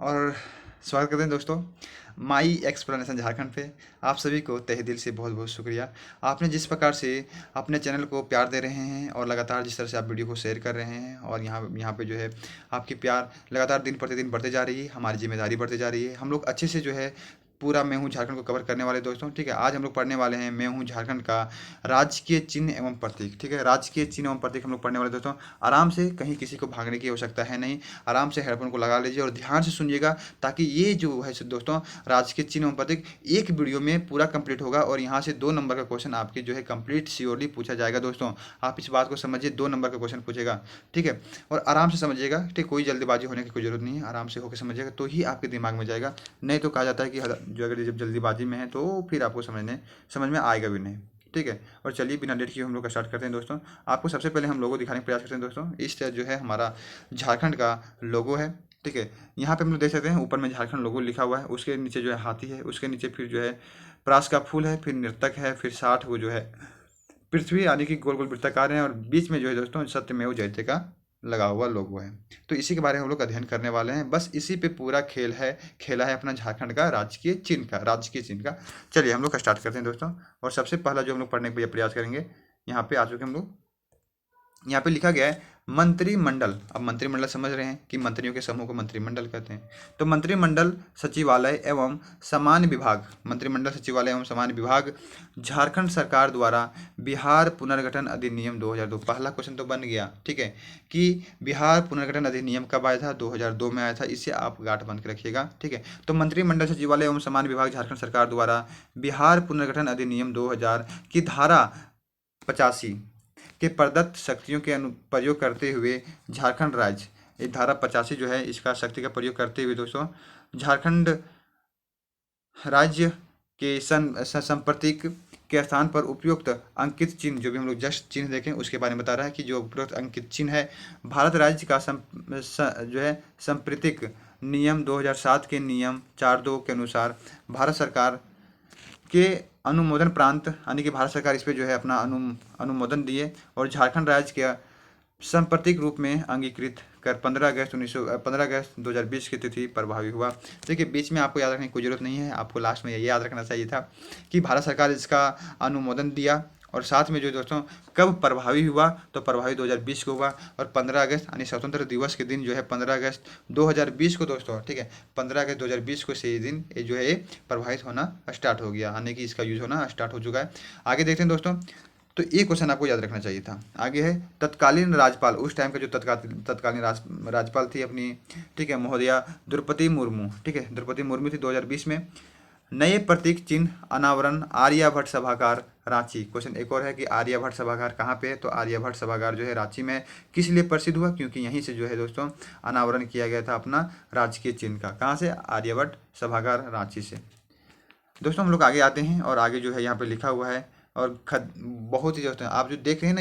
और स्वागत करते हैं दोस्तों माई एक्सप्लेनेशन झारखंड पे। आप सभी को तहे दिल से बहुत बहुत शुक्रिया। आपने जिस प्रकार से अपने चैनल को प्यार दे रहे हैं और लगातार जिस तरह से आप वीडियो को शेयर कर रहे हैं और यहाँ पे जो है आपकी प्यार लगातार दिन प्रतिदिन बढ़ते जा रही है, हमारी जिम्मेदारी बढ़ते जा रही है। हम लोग अच्छे से जो है पूरा मैं हूँ झारखंड को कवर करने वाले दोस्तों। ठीक है, आज हम लोग पढ़ने वाले हैं मैं हूँ झारखंड का राजकीय चिन्ह एवं प्रतीक। ठीक है, राजकीय चिन्ह एवं प्रतीक हम लोग पढ़ने वाले दोस्तों। आराम से, कहीं किसी को भागने की आवश्यकता है नहीं। आराम से हेडफोन को लगा लीजिए और ध्यान से सुनिएगा, ताकि ये जो है दोस्तों राजकीय चिन्ह एवं प्रतीक एक वीडियो में पूरा कंप्लीट होगा और यहाँ से 2 नंबर का क्वेश्चन आपकी जो है कंप्लीट श्योरली पूछा जाएगा दोस्तों। आप इस बात को समझिए, 2 नंबर का क्वेश्चन पूछेगा। ठीक है, और आराम से समझिएगा। ठीक, कोई जल्दीबाजी होने की कोई जरूरत नहीं है, आराम से होकर समझिएगा तो ही आपके दिमाग में जाएगा। नहीं तो कहा जाता है कि जो अगर जब जल्दीबाजी में है तो फिर आपको समझ में आएगा भी नहीं। ठीक है, और चलिए बिना लेट किए हम लोग का स्टार्ट करते हैं दोस्तों। आपको सबसे पहले हम लोगो दिखाने का प्रयास करते हैं दोस्तों। इस जो है हमारा झारखंड का लोगो है। ठीक है, यहाँ पे हम लोग देख सकते हैं ऊपर में झारखंड लोगो लिखा हुआ है, उसके नीचे जो है हाथी है, उसके नीचे फिर जो है प्रास का फूल है, फिर नर्तक है, फिर 60 वो जो है पृथ्वी यानी कि गोल गोल वृत्ताकार है, और बीच में जो है दोस्तों सत्यमेव जयते का लगा हुआ लोगो है। तो इसी के बारे में हम लोग अध्ययन करने वाले हैं। बस इसी पे पूरा खेला है अपना झारखंड का राजकीय चिन्ह का। चलिए हम लोग स्टार्ट करते हैं दोस्तों। और सबसे पहला जो हम लोग पढ़ने का प्रयास करेंगे, यहाँ पे आ चुके हम लोग। यहाँ पे लिखा गया है मंत्रिमंडल। अब मंत्रिमंडल समझ रहे हैं कि मंत्रियों के समूह को मंत्रिमंडल कहते हैं। तो मंत्रिमंडल सचिवालय एवं सामान्य विभाग, मंत्रिमंडल सचिवालय एवं सामान्य विभाग झारखंड सरकार द्वारा बिहार पुनर्गठन अधिनियम 2002। पहला क्वेश्चन तो बन गया। ठीक है, कि बिहार पुनर्गठन अधिनियम कब आया था? 2002 में आया था। इसे आप गांठ बन के रखिएगा। ठीक है, तो मंत्रिमंडल सचिवालय एवं सामान्य विभाग झारखंड सरकार द्वारा बिहार पुनर्गठन अधिनियम 2000 की धारा 85 के प्रदत्त शक्तियों के प्रयोग करते हुए झारखंड राज्य, ये धारा 85 जो है इसका शक्ति का प्रयोग करते हुए दोस्तों झारखंड राज्य के संप्रतीक के स्थान पर उपयुक्त अंकित चिन्ह, जो भी हम लोग जस्ट चिन्ह देखें उसके बारे में बता रहा है कि जो उपयुक्त अंकित चिन्ह है भारत राज्य का जो है संप्रतीक नियम 2007 के नियम 42 के अनुसार भारत सरकार के अनुमोदन प्रांत, यानी कि भारत सरकार इस पर जो है अपना अनुमोदन दिए और झारखंड राज्य के संप्रतीक रूप में अंगीकृत कर 15 अगस्त 2020 की तिथि प्रभावी हुआ। देखिए, बीच में आपको याद रखने की कोई जरूरत नहीं है, आपको लास्ट में ये याद रखना चाहिए था कि भारत सरकार इसका अनुमोदन दिया और साथ में जो दोस्तों कब प्रभावी हुआ, तो प्रभावी 2020 को हुआ। और 15 अगस्त यानी स्वतंत्र दिवस के दिन जो है 15 अगस्त 2020 को दोस्तों, ठीक है, 15 अगस्त 2020 को से दिन ये जो है प्रभावित होना स्टार्ट हो गया, यानी कि इसका यूज होना स्टार्ट हो चुका है। आगे देखते हैं दोस्तों। तो ये क्वेश्चन आपको याद रखना चाहिए था। आगे है तत्कालीन राज्यपाल, उस टाइम का जो तत्कालीन राज्यपाल थी अपनी, ठीक है, महोदया द्रौपदी मुर्मू। ठीक है, द्रौपदी मुर्मू थी 2020 में। नए प्रतीक चिन्ह अनावरण आर्यभट्ट सभागार रांची। क्वेश्चन एक और है कि आर्यभट्ट सभागार कहाँ पे है? तो आर्यभट्ट सभागार जो है रांची में। किस लिए प्रसिद्ध हुआ? क्योंकि यहीं से जो है दोस्तों अनावरण किया गया था अपना राजकीय चिन्ह का। कहाँ से? आर्यभट्ट सभागार रांची से। दोस्तों हम लोग आगे आते हैं और आगे जो है यहाँ पे लिखा हुआ है और बहुत ही दोस्तों आप जो देख रहे हैं ना,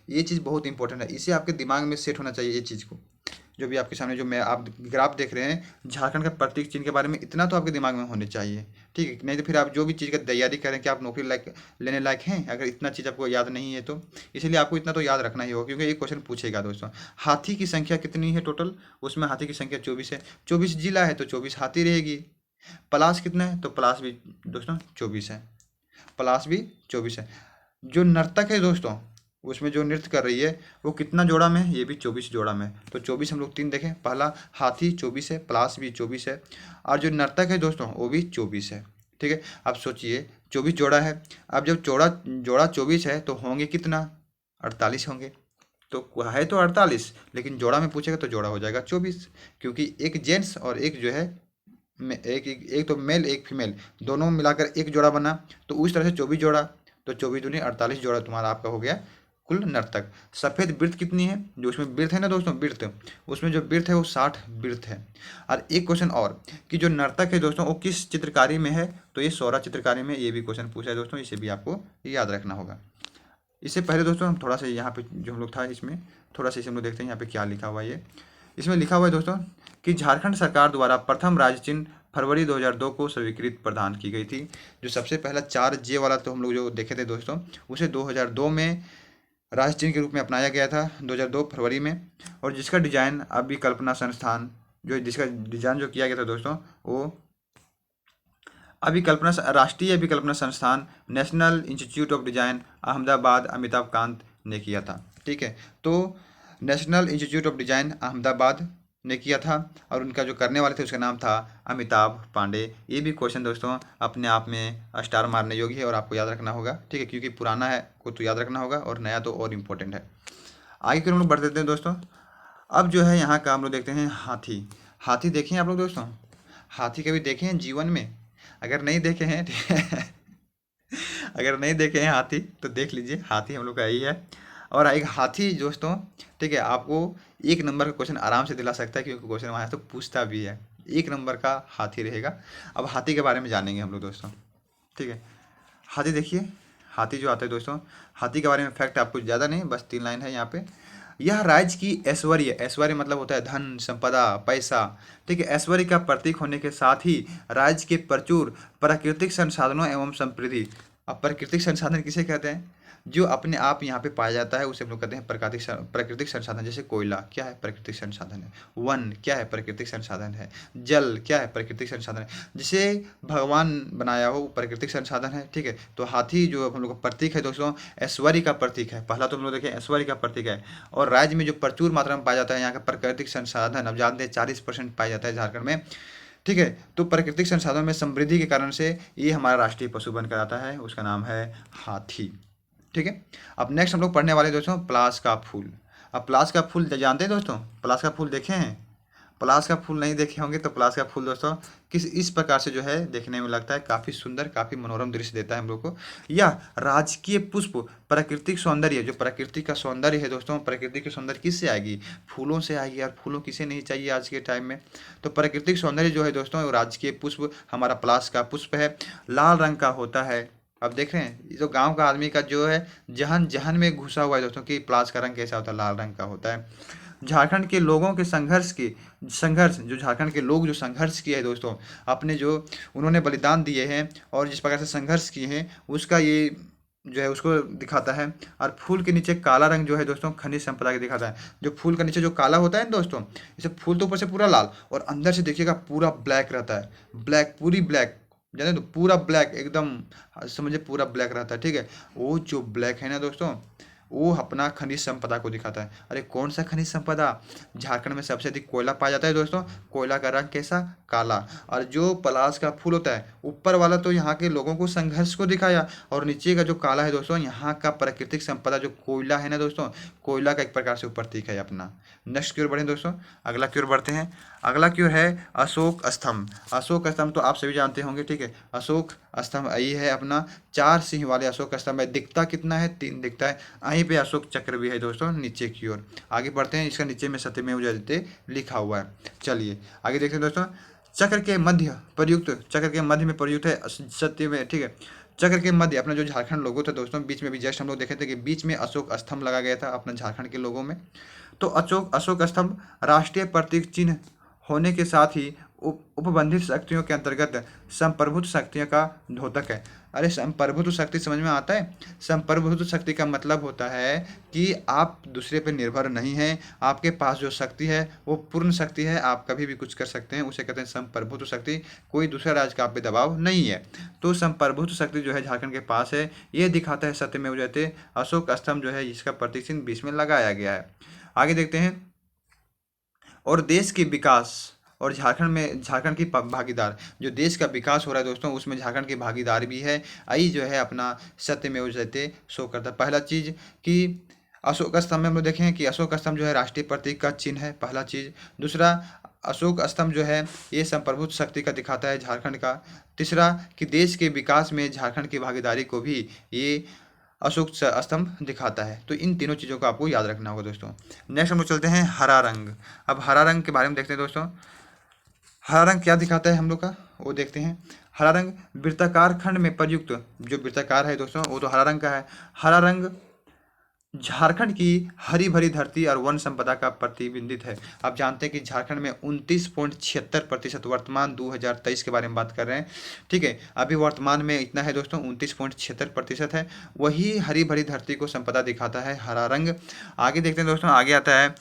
ये चीज़ बहुत इंपॉर्टेंट है। इसे आपके दिमाग में सेट होना चाहिए। ये चीज़ को जो भी आपके सामने जो मैं आप ग्राफ देख रहे हैं झारखंड का प्रतीक चिन्ह के बारे में, इतना तो आपके दिमाग में होने चाहिए। ठीक है, नहीं तो फिर आप जो भी चीज़ का तैयारी करें कि आप नौकरी लेने लायक हैं, अगर इतना चीज़ आपको याद नहीं है तो इसलिए आपको इतना तो याद रखना ही होगा, क्योंकि ये क्वेश्चन पूछेगा दोस्तों। हाथी की संख्या कितनी है टोटल? उसमें हाथी की संख्या 24 है। 24 जिला है तो 24 हाथी रहेगी। प्लास कितना है? तो प्लास भी दोस्तों 24 है। प्लास भी 24 है। जो नर्तक है दोस्तों, उसमें जो नृत्य कर रही है वो कितना जोड़ा में है? ये भी 24 जोड़ा में। तो 24 हम लोग 3 देखें। पहला हाथी 24 है, प्लास भी 24 है, और जो नर्तक है दोस्तों वो भी 24 है। ठीक है, अब सोचिए 24 जोड़ा है। अब जब जोड़ा जोड़ा 24 है तो होंगे कितना? 48 होंगे। तो है तो 48, लेकिन जोड़ा में पूछेगा तो जोड़ा हो जाएगा 24, क्योंकि एक जेंट्स और एक जो है एक तो मेल एक फीमेल, दोनों मिलाकर एक जोड़ा बना। तो उस तरह से 24 जोड़ा, तो 24 दूनी 48 जोड़ा तुम्हारा आपका हो गया कुल नर्तक। सफ़ेद वृत्त कितनी है? जो उसमें वृत्त है ना दोस्तों, वृत्त, उसमें जो वृत्त है वो 60 वृत्त है। और एक क्वेश्चन और कि जो नर्तक है दोस्तों वो किस चित्रकारी में है? तो ये सौरा चित्रकारी में। ये भी क्वेश्चन पूछा है दोस्तों, इसे भी आपको याद रखना होगा। इससे पहले दोस्तों हम थोड़ा सा यहाँ पे जो हम लोग था इसमें थोड़ा सा इसे हम लोग देखते हैं यहाँ पे क्या लिखा हुआ है। ये इसमें लिखा हुआ है दोस्तों कि झारखंड सरकार द्वारा प्रथम राज्य चिन्ह फरवरी 2002 को स्वीकृत प्रदान की गई थी। जो सबसे पहला 4J वाला तो हम लोग जो देखे थे दोस्तों, उसे 2002 में राज्य चिन्ह के रूप में अपनाया गया था, 2002 फरवरी में। और जिसका डिजाइन अभिकल्पना संस्थान जो जिसका डिजाइन जो किया गया था दोस्तों, वो अभिकल्पना राष्ट्रीय अभिकल्पना संस्थान national institute of design Ahmedabad Amitabh Kant ने किया था। ठीक है, तो national institute of design Ahmedabad ने किया था और उनका जो करने वाले थे उसका नाम था अमिताभ पांडे। ये भी क्वेश्चन दोस्तों अपने आप में स्टार मारने योग्य है और आपको याद रखना होगा। ठीक है, क्योंकि पुराना है को तो याद रखना होगा और नया तो और इम्पोर्टेंट है। आगे फिर हम लोग बढ़ देते हैं दोस्तों। अब जो है यहाँ का हम लोग देखते हैं हाथी। हाथी देखे हैं आप लोग दोस्तों? हाथी कभी देखे हैं जीवन में? अगर नहीं देखे हैं ठीक है, अगर नहीं देखे हैं हाथी तो देख लीजिए, हाथी हम लोग का यही है। और एक हाथी दोस्तों, ठीक है, आपको 1 नंबर का क्वेश्चन आराम से दिला सकता है क्योंकि क्वेश्चन वहाँ तो पूछता भी है। 1 नंबर का हाथी रहेगा। अब हाथी के बारे में जानेंगे हम लोग दोस्तों। ठीक है, हाथी देखिए, हाथी जो आता है दोस्तों, हाथी के बारे में फैक्ट आपको ज़्यादा नहीं, बस 3 लाइन है यहाँ पे। यह राज्य की ऐश्वर्य, ऐश्वर्य मतलब होता है धन संपदा पैसा। ठीक है, ऐश्वर्य का प्रतीक होने के साथ ही राज्य के प्रचुर प्राकृतिक संसाधनों एवं समृद्धि। अब प्राकृतिक संसाधन किसे कहते हैं? जो अपने आप यहाँ पे पाया जाता है उसे हम लोग कहते हैं प्राकृतिक संसाधन। जैसे कोयला क्या है? प्राकृतिक संसाधन है। वन क्या है? प्राकृतिक संसाधन है। जल क्या है? प्राकृतिक संसाधन है। जिसे भगवान बनाया हो वो प्राकृतिक संसाधन है। ठीक है, तो हाथी जो हम लोग का प्रतीक है दोस्तों, ऐश्वर्य का प्रतीक है। पहला तो हम लोग देखें ऐश्वर्य का प्रतीक है। और राज्य में जो प्रचुर मात्रा में पाया जाता है यहाँ का प्राकृतिक संसाधन, अब जानते हैं 40% पाया जाता है झारखंड में। ठीक है, तो प्राकृतिक संसाधनों में समृद्धि के कारण से ये हमारा राष्ट्रीय पशु बनकर आता है, उसका नाम है हाथी। ठीक है, अब नेक्स्ट हम लोग पढ़ने वाले दोस्तों पलाश का फूल। अब पलाश का फूल जानते हैं दोस्तों? पलाश का फूल देखे हैं? पलाश का फूल नहीं देखे होंगे तो पलाश का फूल दोस्तों इस प्रकार से जो है देखने में लगता है, काफ़ी सुंदर काफ़ी मनोरम दृश्य देता है हम लोग को। यह राजकीय पुष्प प्राकृतिक सौंदर्य, जो प्रकृति का सौंदर्य है दोस्तों, प्रकृति की सौंदर्य किससे आएगी? फूलों से आएगी यार। फूलों किसे नहीं चाहिए आज के टाइम में? तो प्राकृतिक सौंदर्य जो है दोस्तों वो राजकीय पुष्प हमारा पलाश का पुष्प है, लाल रंग का होता है। अब देख रहे हैं ये जो गांव का आदमी का जो है जहन जहन में घुसा हुआ है दोस्तों कि पलाश का रंग कैसा होता है? लाल रंग का होता है। झारखंड के लोगों के संघर्ष जो झारखंड के लोग जो संघर्ष किए हैं दोस्तों, अपने जो उन्होंने बलिदान दिए हैं और जिस प्रकार से संघर्ष किए हैं उसका ये जो है उसको दिखाता है। और फूल के नीचे काला रंग जो है दोस्तों खनिज संपदा के दिखाता है। जो फूल का नीचे जो काला होता है ना दोस्तों, जैसे फूल तो ऊपर से पूरा लाल और अंदर से देखिएगा पूरा ब्लैक रहता है। ब्लैक पूरी ब्लैक, जाने तो पूरा ब्लैक एकदम, समझे पूरा ब्लैक रहता है। ठीक है, वो जो ब्लैक है ना दोस्तों वो अपना खनिज संपदा को दिखाता है। अरे कौन सा खनिज संपदा? झारखंड में सबसे अधिक कोयला पाया जाता है दोस्तों। कोयला का रंग कैसा? काला। और जो पलाश का फूल होता है ऊपर वाला तो यहाँ के लोगों को संघर्ष को दिखाया, और नीचे का जो काला है दोस्तों यहाँ का प्राकृतिक संपदा जो कोयला है ना दोस्तों, कोयला का एक प्रकार से प्रतीक है अपना। नेक्स्ट की ओर बढ़े दोस्तों, अगला की ओर बढ़ते हैं। अगला की ओर है अशोक स्तंभ। अशोक स्तंभ तो आप सभी जानते होंगे। ठीक है, अशोक स्तंभ ये है अपना 4 सिंह वाले अशोक स्तंभ है। दिखता कितना है? 3 दिखता है। यहीं पे अशोक चक्र भी है दोस्तों नीचे की ओर। आगे बढ़ते हैं, इसका नीचे में सत्यमेव जयते लिखा हुआ है। चलिए आगे देखते हैं दोस्तों। चक्र के मध्य प्रयुक्त, चक्र के मध्य में प्रयुक्त है सत्यमेव। ठीक है, चक्र के मध्य अपना जो झारखंड लोगो था दोस्तों, बीच में भी जस्ट हम लोग देखे थे कि बीच में अशोक स्तंभ लगा गया था अपना झारखंड के लोगों में। तो अशोक स्तंभ राष्ट्रीय प्रतीक चिन्ह होने के साथ ही उपबंधित शक्तियों के अंतर्गत संप्रभुत्व शक्तियों का द्योतक है। अरे संप्रभुत्व शक्ति समझ में आता है? संप्रभुत्व शक्ति का मतलब होता है कि आप दूसरे पर निर्भर नहीं हैं, आपके पास जो शक्ति है वो पूर्ण शक्ति है, आप कभी भी कुछ कर सकते हैं, उसे कहते हैं संप्रभुत्व शक्ति। कोई दूसरा राज्य का आप पे दबाव नहीं है। तो संप्रभुत्व शक्ति जो है झारखंड के पास है, ये दिखाता है सत्यमेव जयते। अशोक स्तंभ जो है इसका प्रतीक चिन्ह बीच में लगाया गया है। आगे देखते हैं। और देश के विकास और झारखंड की भागीदार, जो देश का विकास हो रहा है दोस्तों उसमें झारखंड की भागीदार भी है। आई जो है अपना सत्यमेव जयते शो करता है। पहला चीज़ कि अशोक स्तंभ में हम लोग देखें कि अशोक स्तंभ जो है राष्ट्रीय प्रतीक का चिन्ह है, पहला चीज़। दूसरा, अशोक स्तंभ जो है ये संप्रभुत्व शक्ति का दिखाता है झारखंड का। तीसरा कि देश के विकास में झारखंड की भागीदारी को भी ये अशोक स्तंभ दिखाता है। तो इन तीनों चीज़ों को आपको याद रखना होगा दोस्तों। नेक्स्ट हम लोग चलते हैं हरा रंग। अब हरा रंग के बारे में देखते हैं दोस्तों। हरा रंग क्या दिखाता है हम लोग का वो देखते हैं। हरा रंग वृत्ताकार खंड में प्रयुक्त, जो वृत्ताकार है दोस्तों वो तो हरा रंग का है। हरा रंग झारखंड की हरी भरी धरती और वन संपदा का प्रतिबिंबित है। आप जानते हैं कि झारखंड में 29.76% वर्तमान 2023 के बारे में बात कर रहे हैं। ठीक है, अभी वर्तमान में इतना है दोस्तों, 29.76% है। वही हरी भरी धरती को संपदा दिखाता है हरा रंग। आगे देखते हैं दोस्तों, आगे आता है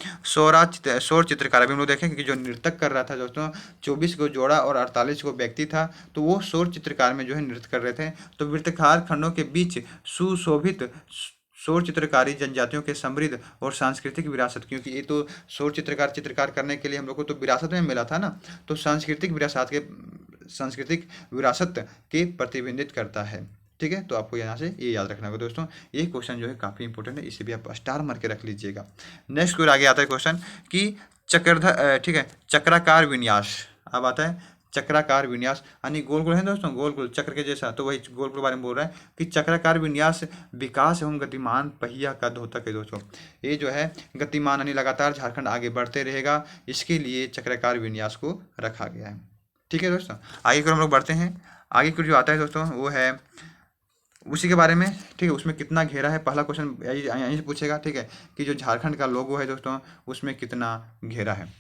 सौर चित्रकार। अभी हम लोग देखें कि जो नृतक कर रहा था दोस्तों, 24 को जोड़ा और 48 को व्यक्ति था, तो वो सौर चित्रकार में जो है नृत्य कर रहे थे। तो वृत्ताकार खंडों के बीच सुशोभित सौर चित्रकारी जनजातियों के समृद्ध और सांस्कृतिक विरासत, क्योंकि ये तो सौर चित्रकार करने के लिए हम लोग को तो विरासत में मिला था ना, तो सांस्कृतिक विरासत के प्रतिबिंबित करता है। ठीक है, तो आपको यहाँ से ये याद रखना होगा दोस्तों। ये क्वेश्चन जो है काफ़ी इंपॉर्टेंट है, इसे भी आप स्टार मार के रख लीजिएगा। नेक्स्ट कोई आगे आता है क्वेश्चन कि चक्रधर, ठीक है, चक्राकार विन्यास। अब आता है चक्राकार विन्यास, यानी गोल गोल है दोस्तों, गोल गोल चक्र के जैसा, तो वही गोल गोल बारे में बोल रहा है कि चक्राकार विन्यास विकास एवं गतिमान पहिया का द्योतक है दोस्तों। ये जो है गतिमान यानी लगातार झारखंड आगे बढ़ते रहेगा, इसके लिए चक्राकार विन्यास को रखा गया है। ठीक है दोस्तों, आगे को हम लोग बढ़ते हैं। आगे को जो आता है दोस्तों वो है उसी के बारे में। ठीक है, उसमें कितना घेरा है, पहला क्वेश्चन यहीं से पूछेगा। ठीक है, कि जो झारखंड का लोगो है दोस्तों, उसमें कितना घेरा है,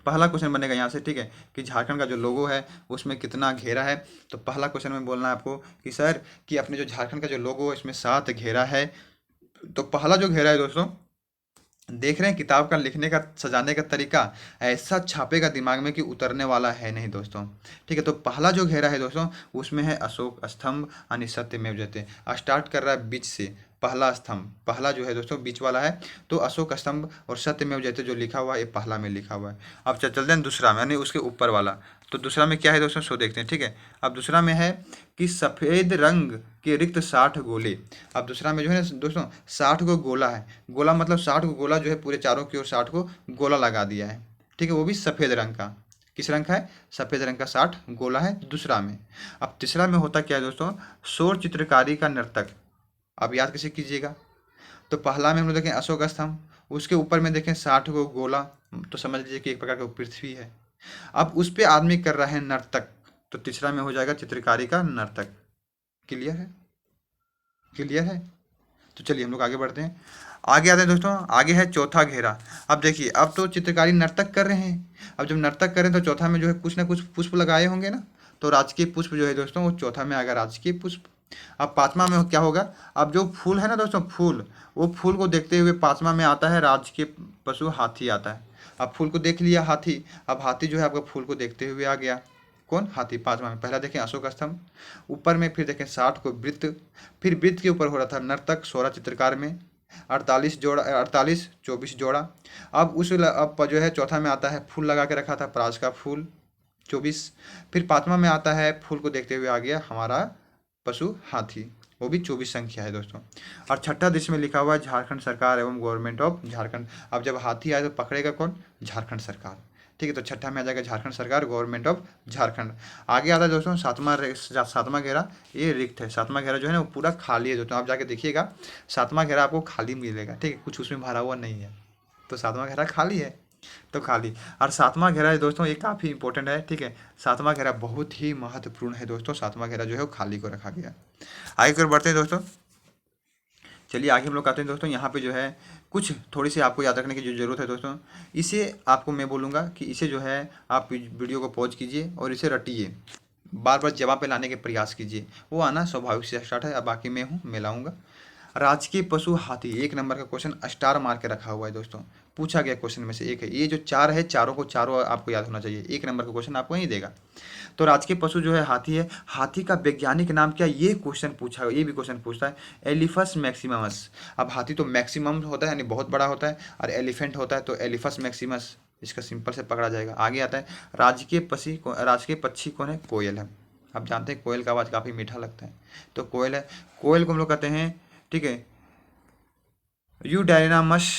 पहला क्वेश्चन बनेगा यहाँ से। ठीक है, कि झारखंड का जो लोगो है उसमें कितना घेरा है। तो पहला क्वेश्चन में बोलना है आपको कि सर कि अपने जो झारखंड का जो लोगो है इसमें 7 घेरा है। तो पहला जो घेरा है दोस्तों, देख रहे हैं किताब का लिखने का सजाने का तरीका ऐसा छापेगा दिमाग में कि उतरने वाला है नहीं दोस्तों। ठीक है, तो पहला जो घेरा है दोस्तों उसमें है अशोक स्तंभ यानी सत्यमेव जयते। स्टार्ट कर रहा है बीच से, पहला स्तंभ, पहला जो है दोस्तों बीच वाला है, तो अशोक स्तंभ और सत्यमेव जयते जो लिखा हुआ है ये पहला में लिखा हुआ है। अब चलते हैं दूसरा में, यानी उसके ऊपर वाला। तो दूसरा में क्या है दोस्तों, सो देखते हैं। ठीक है, अब दूसरा में है कि सफ़ेद रंग के रिक्त 60 गोले। अब दूसरा में जो है दोस्तों 60 को गोला है, गोला मतलब 60 को गोला जो है पूरे चारों की ओर 60 को गोला लगा दिया है। ठीक है, वो भी सफ़ेद रंग का। किस रंग का है, सफ़ेद रंग का 60 गोला है दूसरा में। अब तीसरा में होता क्या है दोस्तों, सौर चित्रकारी का नर्तक। अब याद कैसे कीजिएगा, तो पहला में हम लोग देखें अशोक स्तंभ, उसके ऊपर में देखें 60 को गोला, तो समझ लीजिए कि एक प्रकार का पृथ्वी है। अब उस पे आदमी कर रहा है नर्तक, तो तीसरा में हो जाएगा चित्रकारी का नर्तक। क्लियर है, क्लियर है। तो चलिए हम लोग आगे बढ़ते हैं। आगे आते हैं दोस्तों, आगे है चौथा घेरा। अब देखिए, अब तो चित्रकारी नर्तक कर रहे हैं, अब जब नर्तक करें तो चौथा में जो है कुछ ना कुछ पुष्प लगाए होंगे ना, तो राजकीय पुष्प जो है दोस्तों वो चौथा में आएगा, राजकीय पुष्प। अब पांचवा में क्या होगा, अब जो फूल है ना दोस्तों, फूल, वो फूल को देखते हुए पांचवा में आता है राजकीय पशु हाथी आता है। अब फूल को देख लिया हाथी, अब हाथी जो है आपका फूल को देखते हुए आ गया, कौन, हाथी पांचवा में। पहला देखें अशोक स्तंभ, ऊपर में फिर देखें 60 को वृत्त, फिर वृत्त के ऊपर हो रहा था नर्तक 16 चित्रकार में, 48 जोड़ा, 48 24 जोड़ा। अब अब जो है चौथा में आता है फूल लगा के रखा था पराज का फूल 24, फिर पांचवा में आता है फूल को देखते हुए आ गया हमारा पशु हाथी, वो भी 24 संख्या है दोस्तों। और छठा दृश्य में लिखा हुआ है झारखंड सरकार एवं गवर्नमेंट ऑफ झारखंड। अब जब हाथी आए तो पकड़ेगा कौन, झारखंड सरकार। ठीक है, तो छठा में आ जाएगा झारखंड सरकार, गवर्नमेंट ऑफ झारखंड। आगे आता है दोस्तों सातवां घेरा, ये रिक्त है। सातवां घेरा जो है ना वो पूरा खाली है दोस्तों, आप जाके देखिएगा सातवां घेरा आपको खाली मिलेगा। ठीक है, कुछ उसमें भरा हुआ नहीं है, तो सातवां घेरा खाली है, तो खाली। और सातवां घेरा है दोस्तों ये काफ़ी इंपॉर्टेंट है। ठीक है, सातवां घेरा बहुत ही महत्वपूर्ण है दोस्तों, सातवां घेरा जो है वो खाली को रखा गया। आगे कर बढ़ते हैं दोस्तों, चलिए आगे हम लोग आते हैं दोस्तों। यहाँ पे जो है कुछ थोड़ी सी आपको याद रखने की जो ज़रूरत है दोस्तों, इसे आपको मैं बोलूँगा कि इसे जो है आप वीडियो को पॉज कीजिए और इसे रटिए, बार बार जवाब पे लाने के प्रयास कीजिए, वो आना स्वाभाविक से स्टार्ट है। अब बाकी मैं हूँ, मैं लाऊंगा। राजकीय पशु हाथी, 1 नंबर का क्वेश्चन स्टार मार के रखा हुआ है दोस्तों, पूछा गया क्वेश्चन में से एक है। ये जो 4 है, चारों को चारों आपको याद होना चाहिए, 1 नंबर का क्वेश्चन आपको नहीं देगा। तो राजकीय पशु जो है हाथी है, हाथी का वैज्ञानिक नाम क्या, ये क्वेश्चन पूछा, ये भी क्वेश्चन पूछता है। Elephas maximus. अब हाथी तो मैक्सिमम होता है यानी बहुत बड़ा होता है, और एलिफेंट होता है, तो एलिफस मैक्सिमस, इसका सिंपल से पकड़ा जाएगा। आगे आता है राजकीय पक्षी कौन है, कोयल है। आप जानते हैं कोयल का आवाज़ काफ़ी मीठा लगता है, तो कोयल है। कोयल को हम लोग कहते हैं, ठीक है, यूडायनामस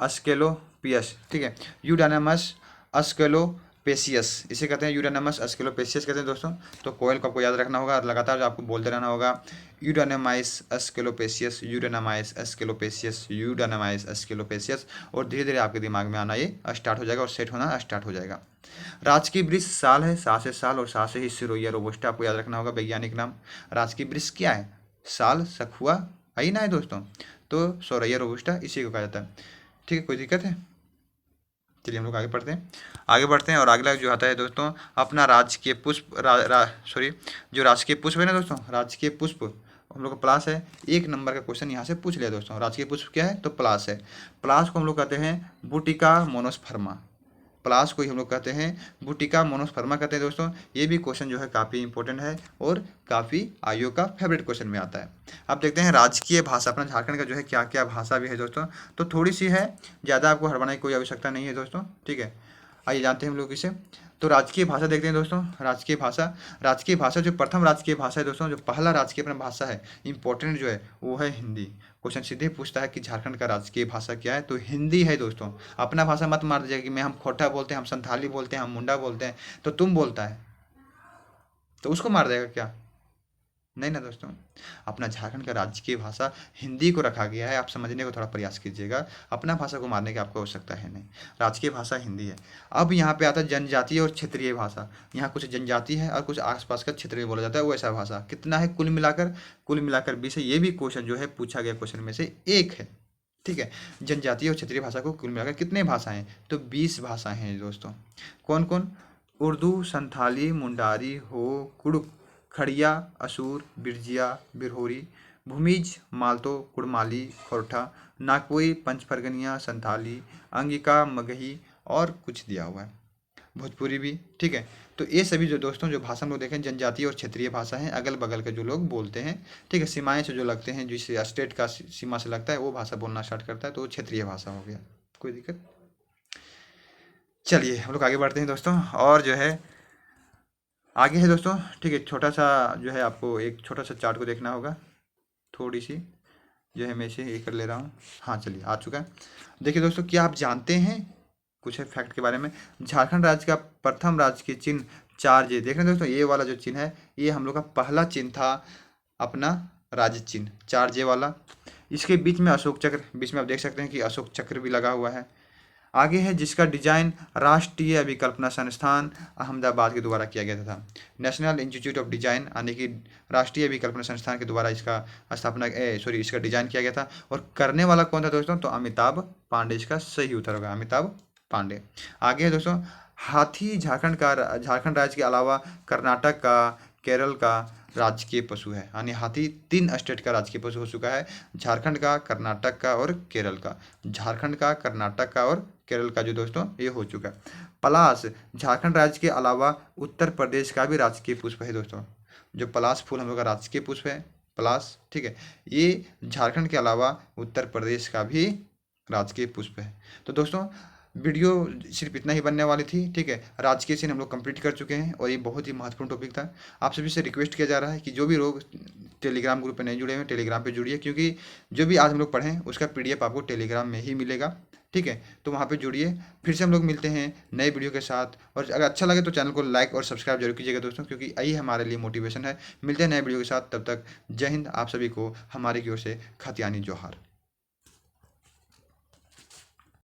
अस्केलोपियस। ठीक है, यूडायनामस अस्केलोपेसियस, इसे कहते हैं यूडायनामस अस्केलोपेसियस कहते हैं दोस्तों। तो कोयल को आपको याद रखना होगा, लगातार आपको बोलते रहना होगा, यूडायनामाइस अस्केलोपेसियस, यूडायनामाइस अस्केलोपेसियस, यूडायनामाइस अस्केलोपेसियस, और धीरे धीरे आपके दिमाग में आना ये स्टार्ट हो जाएगा और सेट होना स्टार्ट हो जाएगा। राजकीय वृक्ष साल है, सा से साल और सा से ही सिरोया रोबस्टा, आपको याद रखना होगा वैज्ञानिक नाम। राजकीय वृक्ष क्या है, साल, सखुआ, आई ना है दोस्तों। तो सौरैया रोबस्टा इसी को कहा जाता है। ठीक है, कोई दिक्कत है? चलिए हम लोग आगे पढ़ते हैं। आगे बढ़ते हैं और अगला जो आता है दोस्तों अपना राजकीय पुष्प सॉरी, जो राजकीय पुष्प है ना दोस्तों, राजकीय पुष्प हम लोग का पलाश है। 1 नंबर का क्वेश्चन यहाँ से पूछ लिया दोस्तों। राजकीय पुष्प क्या है? तो पलाश है। पलाश को हम लोग कहते हैं बुटिका मोनोस्पर्मा। पलाश को ही हम लोग कहते हैं बुटिका मोनोस्पर्मा कहते हैं दोस्तों। ये भी क्वेश्चन जो है काफ़ी इंपॉर्टेंट है और काफ़ी आईओ का फेवरेट क्वेश्चन में आता है। अब देखते हैं राजकीय भाषा अपना झारखंड का जो है क्या क्या भाषा भी है दोस्तों। तो थोड़ी सी है, ज़्यादा आपको हड़बड़ाने की कोई आवश्यकता नहीं है दोस्तों। ठीक है, आइए जानते हैं हम लोग इसे। तो राजकीय भाषा देखते हैं दोस्तों। राजकीय भाषा जो प्रथम राजकीय भाषा है दोस्तों, जो पहला राजकीय अपना भाषा है इंपॉर्टेंट जो है वो है हिंदी। क्वेश्चन सीधे पूछता है कि झारखंड का राजकीय भाषा क्या है, तो हिंदी है दोस्तों। अपना भाषा मत मार दीजिएगा कि मैं हम खोटा बोलते हैं, हम संथाली बोलते हैं, हम मुंडा बोलते हैं, तो तुम बोलता है तो उसको मार देगा क्या? नहीं ना दोस्तों, अपना झारखंड का राजकीय भाषा हिंदी को रखा गया है। आप समझने को थोड़ा प्रयास कीजिएगा, अपना भाषा को मारने की आपको आवश्यकता है नहीं। राजकीय भाषा हिंदी है। अब यहाँ पे आता है जनजातीय और क्षेत्रीय भाषा। यहाँ कुछ जनजाति है और कुछ आसपास का क्षेत्रीय बोला जाता है वैसा भाषा। कितना है कुल मिलाकर 20 है। ये भी क्वेश्चन जो है पूछा गया क्वेश्चन में से एक है। ठीक है, जनजातीय और क्षेत्रीय भाषा को कुल मिलाकर कितने भाषाएं? तो 20 भाषाएं हैं दोस्तों। कौन कौन? उर्दू, संथाली, मुंडारी, हो, कुड़ुक, खड़िया, असूर, बिरजिया, बिरहोरी, भूमिज, मालतो, कुड़माली, खोरठा, नाकोई, पंचफरगनिया, संथाली, अंगिका, मगही और कुछ दिया हुआ है, भोजपुरी भी। ठीक है, तो ये सभी जो दोस्तों जो भाषा हम लोग देखें जनजातीय और क्षेत्रीय भाषा हैं, अगल बगल के जो लोग बोलते हैं। ठीक है, सीमाएं से जो लगते हैं, जिस स्टेट का सीमा से लगता है वो भाषा बोलना स्टार्ट करता है, तो वो क्षेत्रीय भाषा हो गया। कोई दिक्कत? चलिए हम लोग आगे बढ़ते हैं दोस्तों। और जो है आगे है दोस्तों। ठीक है, छोटा सा जो है आपको एक छोटा सा चार्ट को देखना होगा। थोड़ी सी जो है मैं इसे ये कर ले रहा हूँ। हाँ चलिए, आ चुका है। देखिए दोस्तों, क्या आप जानते हैं कुछ है फैक्ट के बारे में? झारखंड राज्य का प्रथम राजकीय चिन्ह 4J। देख रहे हैं दोस्तों, ये वाला जो चिन्ह है ये हम लोग का पहला चिन्ह था, अपना राज्य चिन्ह 4J वाला। इसके बीच में अशोक चक्र, बीच में आप देख सकते हैं कि अशोक चक्र भी लगा हुआ है। आगे है जिसका डिजाइन राष्ट्रीय अभिकल्पना संस्थान अहमदाबाद के द्वारा किया गया था। नेशनल इंस्टीट्यूट ऑफ डिजाइन यानी कि राष्ट्रीय अभिकल्पना संस्थान के द्वारा इसका इसका डिजाइन किया गया था। और करने वाला कौन था दोस्तों? तो अमिताभ पांडे इसका सही उत्तर होगा, अमिताभ पांडे। आगे है दोस्तों, हाथी झारखंड राज्य के अलावा कर्नाटक का, केरल का राजकीय पशु है। यानी हाथी 3 स्टेट का राजकीय पशु हो चुका है, झारखंड का, कर्नाटक का और केरल का। झारखंड का, कर्नाटक का और केरल का जो दोस्तों ये हो चुका है। पलाश झारखंड राज्य के अलावा उत्तर प्रदेश का भी राजकीय पुष्प है दोस्तों। जो पलाश फूल हम लोग का राजकीय पुष्प है, पलाश। ठीक है, ये झारखंड के अलावा उत्तर प्रदेश का भी राजकीय पुष्प है। तो दोस्तों वीडियो सिर्फ इतना ही बनने वाली थी। ठीक है, राजकीय सीन हम लोग कंप्लीट कर चुके हैं और ये बहुत ही महत्वपूर्ण टॉपिक था। आप सभी से रिक्वेस्ट किया जा रहा है कि जो भी लोग टेलीग्राम ग्रुप पे नहीं जुड़े हैं टेलीग्राम पे जुड़िए, क्योंकि जो भी आज हम लोग पढ़ें उसका PDF आपको टेलीग्राम में ही मिलेगा। ठीक है, तो वहाँ पे जुड़िए। फिर से हम लोग मिलते हैं नए वीडियो के साथ। और अगर अच्छा लगे तो चैनल को लाइक और सब्सक्राइब जरूर कीजिएगा दोस्तों, क्योंकि यही हमारे लिए मोटिवेशन है। मिलते हैं नए वीडियो के साथ, तब तक जय हिंद। आप सभी को हमारी की ओर से खतियानी जोहार।